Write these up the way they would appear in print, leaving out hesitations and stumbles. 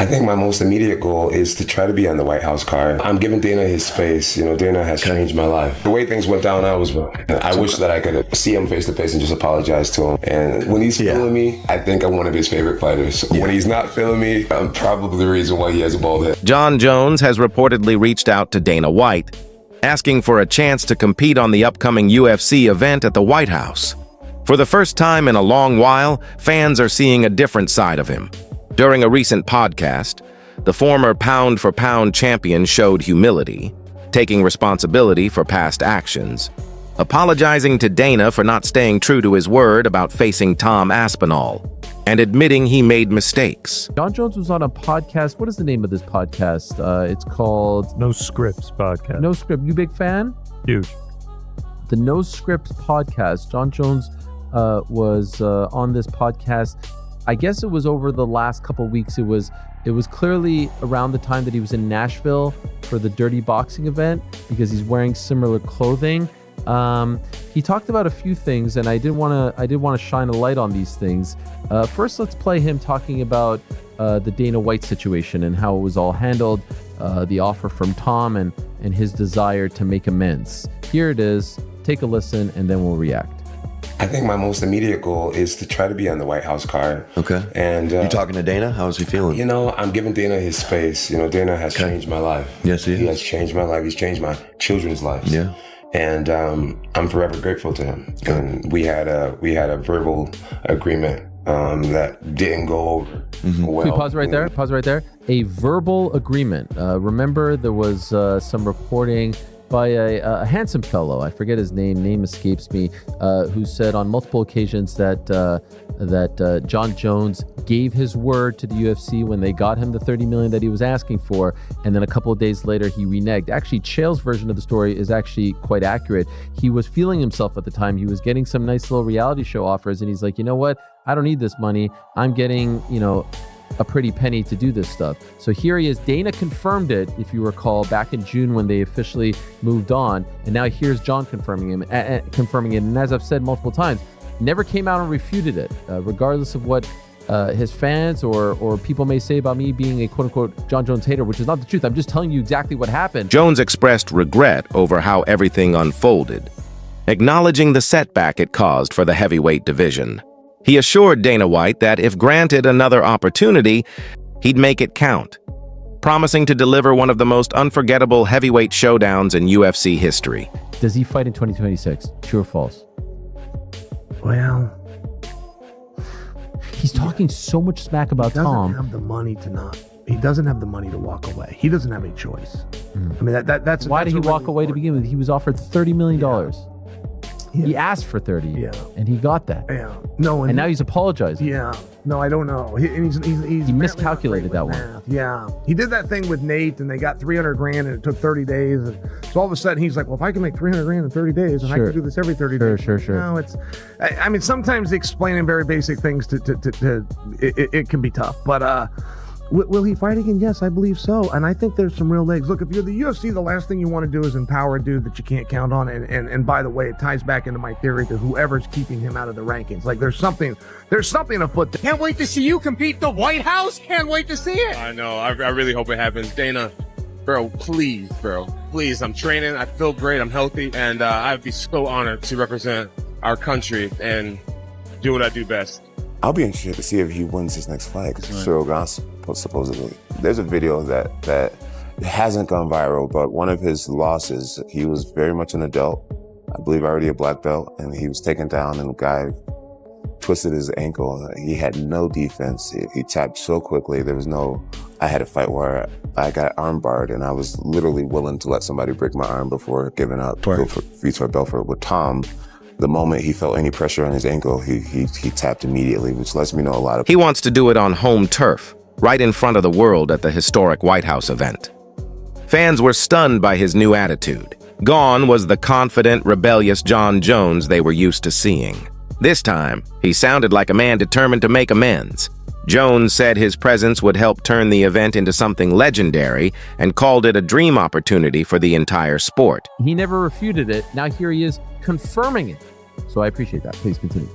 I think my most immediate goal is to try to be on the White House card. I'm giving Dana his space. You know, Dana has changed my life. The way things went down, I was wrong. I wish that I could see him face to face and just apologize to him. And when he's feeling me, I think I'm one of his favorite fighters. When he's not feeling me, I'm probably the reason why he has a bald head. Jon Jones has reportedly reached out to Dana White, asking for a chance to compete on the upcoming UFC event at the White House. For the first time in a long while, fans are seeing a different side of him. During a recent podcast, the former pound-for-pound champion showed humility, taking responsibility for past actions, apologizing to Dana for not staying true to his word about facing Tom Aspinall, and admitting he made mistakes. Jon Jones was on a podcast. What is the name of this podcast? It's called No Scripts Podcast. No Script. You big fan? Huge. The No Scripts Podcast. Jon Jones was on this podcast. I guess it was over the last couple of weeks. It was clearly around the time that he was in Nashville for the Dirty Boxing event, because he's wearing similar clothing. He talked about a few things, and I did want to shine a light on these things. First, let's play him talking about the Dana White situation and how it was all handled, the offer from Tom, and his desire to make amends. Here it is. Take a listen, and then we'll react. I think my most immediate goal is to try to be on the White House card. Okay. And you talking to Dana? How's he feeling? You know, I'm giving Dana his space. You know, Dana has changed my life. Yes, he has changed my life. He's changed my children's lives. Yeah. And I'm forever grateful to him. And we had a verbal agreement that didn't go over well. Can we pause right there? Pause right there. A verbal agreement. Remember, there was some reporting by a handsome fellow, I forget his name escapes me, who said on multiple occasions that Jon Jones gave his word to the UFC when they got him the $30 million that he was asking for, and then a couple of days later he reneged. Actually, Chael's version of the story is actually quite accurate. He was feeling himself at the time. He was getting some nice little reality show offers, and he's like, you know what? I don't need this money. I'm getting, a pretty penny to do this stuff. So here he is. Dana confirmed it, if you recall, back in June when they officially moved on. And now here's Jon confirming it. And as I've said multiple times, never came out and refuted it, regardless of what his fans or people may say about me being a quote-unquote Jon Jones hater, which is not the truth. I'm just telling you exactly what happened. Jones expressed regret over how everything unfolded, acknowledging the setback it caused for the heavyweight division. He assured Dana White that if granted another opportunity, he'd make it count, promising to deliver one of the most unforgettable heavyweight showdowns in UFC history. Does he fight in 2026? True or false? Well, he's talking so much smack about Tom. He doesn't have the money to not. He doesn't have the money to walk away. He doesn't have a choice. I mean, that's why did he really walk away to begin with? He was offered $30 million. Yeah. He asked for 30, and he got that. Yeah. No, and now he's apologizing. Yeah. No, I don't know. He miscalculated that one. Yeah. He did that thing with Nate, and they got $300,000, and it took 30 days. And so all of a sudden, he's like, "Well, if I can make $300,000 in 30 days, and I can do this every 30 days." Sure. No, I mean, sometimes explaining very basic things it can be tough, but. Will he fight again? Yes, I believe so. And I think there's some real legs. Look, if you're the UFC, the last thing you want to do is empower a dude that you can't count on. And by the way, it ties back into my theory to whoever's keeping him out of the rankings. Like there's something afoot. Can't wait to see you compete the White House. Can't wait to see it. I know. I really hope it happens. Dana, bro, please, Please, I'm training. I feel great. I'm healthy. And I'd be so honored to represent our country and do what I do best. I'll be interested to see if he wins his next fight, because Cyril Gans supposedly. There's a video that hasn't gone viral, but one of his losses, he was very much an adult, I believe already a black belt, and he was taken down and the guy twisted his ankle. He had no defense. He tapped so quickly. I had a fight where I got arm barred and I was literally willing to let somebody break my arm before giving up for Vitor Belfort. With Tom, the moment he felt any pressure on his ankle, he tapped immediately, which lets me know a lot of. He wants to do it on home turf, right in front of the world at the historic White House event. Fans were stunned by his new attitude. Gone was the confident, rebellious Jon Jones they were used to seeing. This time, he sounded like a man determined to make amends. Jones said his presence would help turn the event into something legendary and called it a dream opportunity for the entire sport. He never refuted it. Now here he is confirming it. So I appreciate that. Please continue.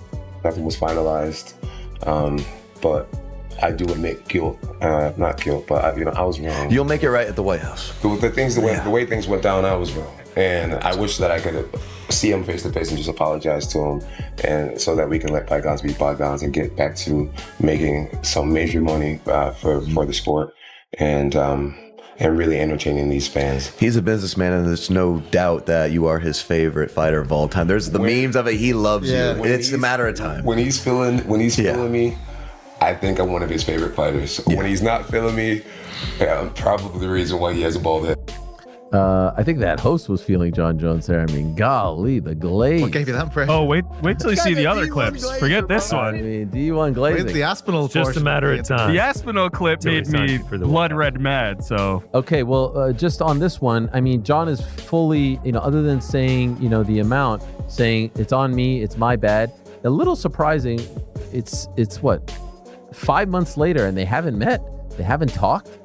Nothing was finalized, but I do admit guilt, not guilt, but I was wrong. You'll make it right at the White House. The way things went down, I was wrong, and I wish that I could see him face to face and just apologize to him, and so that we can let bygones be bygones and get back to making some major money for the sport, and really entertaining these fans. He's a businessman, and there's no doubt that you are his favorite fighter of all time. There's the memes of it. He loves you. It's a matter of time. When he's feeling me, I think I'm one of his favorite fighters. When he's not feeling me, I'm probably the reason why he has a bald head. I think that host was feeling Jon Jones there. I mean, golly, the glaze. What gave you that impression? Oh, wait till you see the other clips. Forget this one. I mean, D1 glazing. Wait, the Aspinall Just a matter of time. The Aspinall clip made me blood red mad, so. Okay, well, just on this one, I mean, Jon is fully, other than saying, the amount, saying it's on me, it's my bad. A little surprising, it's what, 5 months later, and they haven't met, they haven't talked.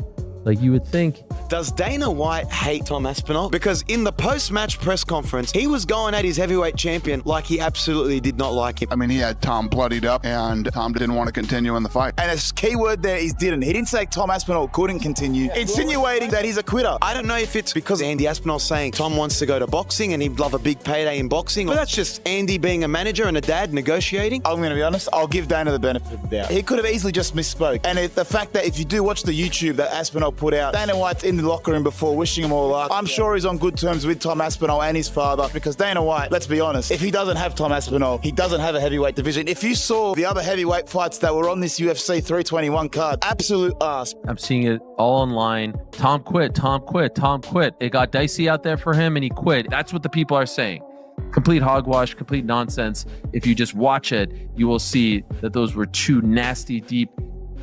Like, you would think. Does Dana White hate Tom Aspinall? Because in the post-match press conference, he was going at his heavyweight champion like he absolutely did not like him. I mean, he had Tom bloodied up, and Tom didn't want to continue in the fight. And his key word there is didn't. He didn't say Tom Aspinall couldn't continue, insinuating that he's a quitter. I don't know if it's because Andy Aspinall's saying Tom wants to go to boxing and he'd love a big payday in boxing, or that's just Andy being a manager and a dad negotiating. I'm going to be honest, I'll give Dana the benefit of the doubt. He could have easily just misspoke. And the fact that if you do watch the YouTube that Aspinall put out, Dana White's in the locker room before wishing him all luck. I'm sure he's on good terms with Tom Aspinall and his father, because Dana White, let's be honest, if he doesn't have Tom Aspinall, he doesn't have a heavyweight division. If you saw the other heavyweight fights that were on this UFC 321 card, absolute ass. I'm seeing it all online. Tom quit. It got dicey out there for him and he quit. That's what the people are saying. Complete hogwash, complete nonsense. If you just watch it, you will see that those were two nasty, deep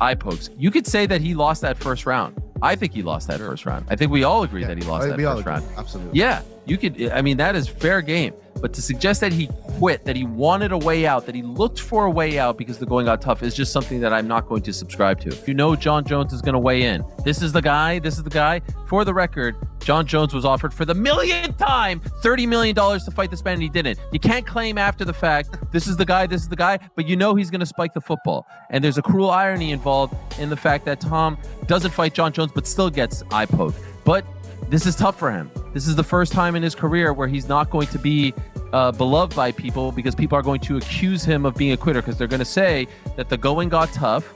eye pokes. You could say that he lost that first round. I think he lost that first round. I think we all agree that he lost that first round. Absolutely. Yeah, you could. I mean, that is fair game. But to suggest that he quit, that he wanted a way out, that he looked for a way out because the going got tough is just something that I'm not going to subscribe to. You know Jon Jones is going to weigh in. This is the guy. For the record, Jon Jones was offered for the millionth time $30 million to fight this man, and he didn't. You can't claim after the fact, this is the guy, but you know he's going to spike the football. And there's a cruel irony involved in the fact that Tom doesn't fight Jon Jones, but still gets eye poked. But this is tough for him. This is the first time in his career where he's not going to be beloved by people, because people are going to accuse him of being a quitter, because they're going to say that the going got tough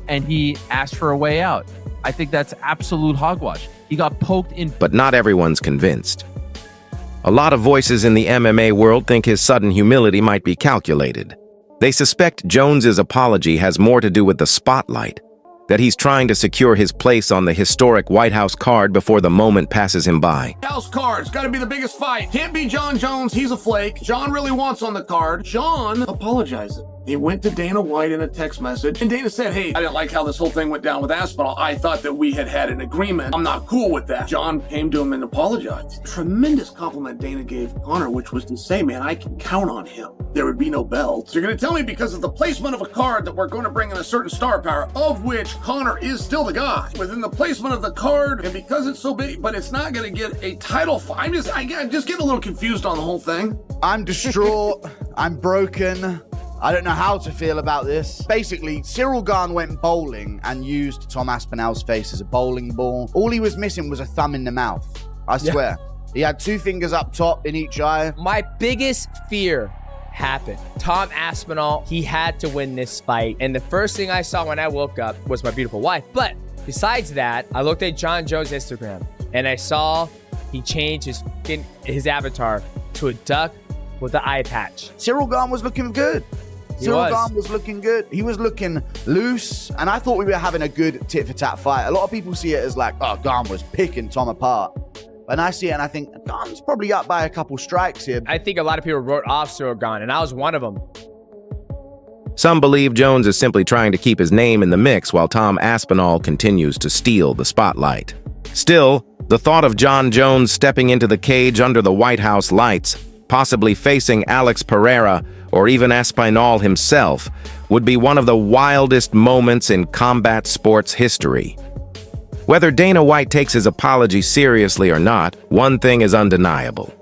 and he asked for a way out. I think that's absolute hogwash. He got poked in. But not everyone's convinced. A lot of voices in the MMA world think his sudden humility might be calculated. They suspect Jones's apology has more to do with the spotlight, that he's trying to secure his place on the historic White House card before the moment passes him by. House card's gotta be the biggest fight. Can't be Jon Jones, he's a flake. Jon really wants on the card. Jon apologized. He went to Dana White in a text message, and Dana said, hey, I didn't like how this whole thing went down with Aspinall. I thought that we had an agreement. I'm not cool with that. Jon came to him and apologized. Tremendous compliment Dana gave Conor, which was to say, man, I can count on him. There would be no belts. You're going to tell me because of the placement of a card that we're going to bring in a certain star power, of which Conor is still the guy. Within the placement of the card, and because it's so big, but it's not going to get a title fight. I'm just getting a little confused on the whole thing. I'm distraught. I'm broken. I don't know how to feel about this. Basically, Cyril Gane went bowling and used Tom Aspinall's face as a bowling ball. All he was missing was a thumb in the mouth. I swear. Yeah. He had two fingers up top in each eye. My biggest fear happened. Tom Aspinall, he had to win this fight. And the first thing I saw when I woke up was my beautiful wife. But besides that, I looked at Jon Jones' Instagram and I saw he changed his avatar to a duck with the eye patch. Cyril Gane was looking good. Cyril Gane was looking good. He was looking loose, and I thought we were having a good tit-for-tat fight. A lot of people see it as like, oh, Gane was picking Tom apart. And I see it and I think, Gane's probably up by a couple strikes here. I think a lot of people wrote off Cyril Gane, and I was one of them. Some believe Jones is simply trying to keep his name in the mix while Tom Aspinall continues to steal the spotlight. Still, the thought of Jon Jones stepping into the cage under the White House lights, possibly facing Alex Pereira or even Aspinall himself, would be one of the wildest moments in combat sports history. Whether Dana White takes his apology seriously or not, one thing is undeniable.